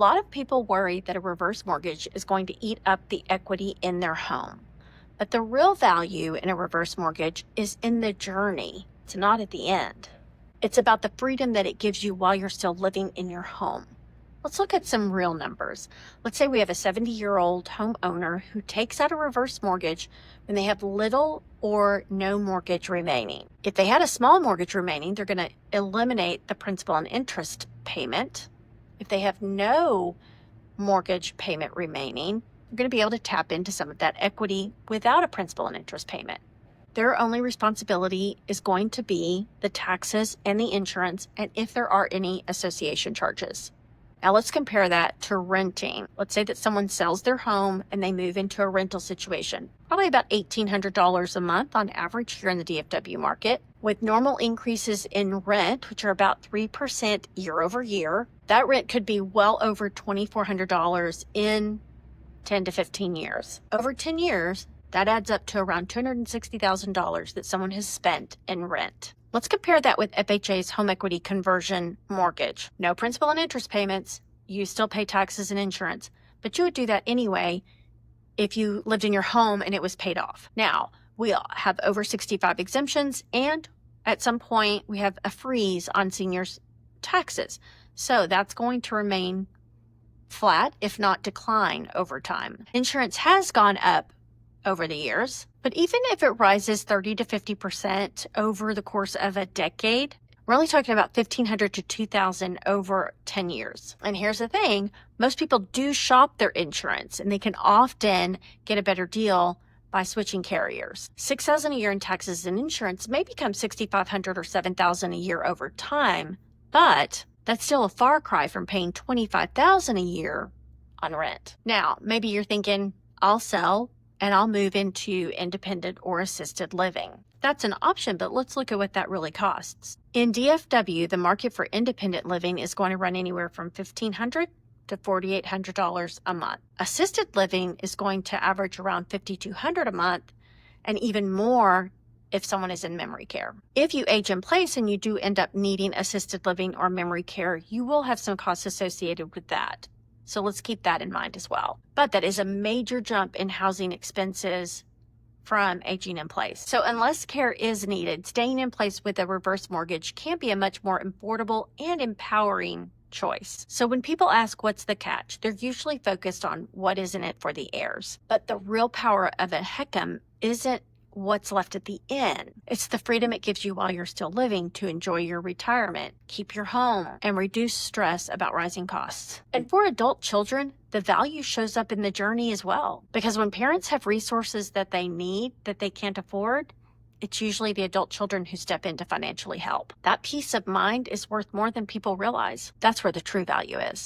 A lot of people worry that a reverse mortgage is going to eat up the equity in their home. But the real value in a reverse mortgage is in the journey. It's not at the end. It's about the freedom that it gives you while you're still living in your home. Let's look at some real numbers. Let's say we have a 70-year-old homeowner who takes out a reverse mortgage when they have little or no mortgage remaining. If they had a small mortgage remaining, they're going to eliminate the principal and interest payment. If they have no mortgage payment remaining, you're going to be able to tap into some of that equity without a principal and interest payment. Their only responsibility is going to be the taxes and the insurance, and if there are any association charges. Now let's compare that to renting. Let's say that someone sells their home and they move into a rental situation. Probably about $1,800 a month on average here in the DFW market. With normal increases in rent, which are about 3% year over year, that rent could be well over $2,400 in 10 to 15 years. Over 10 years, that adds up to around $260,000 that someone has spent in rent. Let's compare that with FHA's home equity conversion mortgage. No principal and interest payments. You still pay taxes and insurance, but you would do that anyway if you lived in your home and it was paid off. Now, we have over 65 exemptions, and at some point we have a freeze on seniors' taxes. So that's going to remain flat, if not decline over time. Insurance has gone up over the years, but even if it rises 30 to 50% over the course of a decade, we're only talking about $1,500 to $2,000 over 10 years. And here's the thing, most people do shop their insurance, and they can often get a better deal by switching carriers. $6,000 a year in taxes and insurance may become $6,500 or $7,000 a year over time, but that's still a far cry from paying $25,000 a year on rent. Now, maybe you're thinking, I'll sell and I'll move into independent or assisted living. That's an option, but let's look at what that really costs. In DFW, the market for independent living is going to run anywhere from $1,500 to $4,800 a month. Assisted living is going to average around $5,200 a month, and even more if someone is in memory care. If you age in place and you do end up needing assisted living or memory care, you will have some costs associated with that. So let's keep that in mind as well. But that is a major jump in housing expenses from aging in place. So unless care is needed, staying in place with a reverse mortgage can be a much more affordable and empowering choice. So when people ask what's the catch, they're usually focused on what is in it for the heirs. But the real power of a HECM isn't what's left at the end. It's the freedom it gives you while you're still living to enjoy your retirement, keep your home, and reduce stress about rising costs. And for adult children, the value shows up in the journey as well. Because when parents have resources that they need that they can't afford, it's usually the adult children who step in to financially help. That peace of mind is worth more than people realize. That's where the true value is.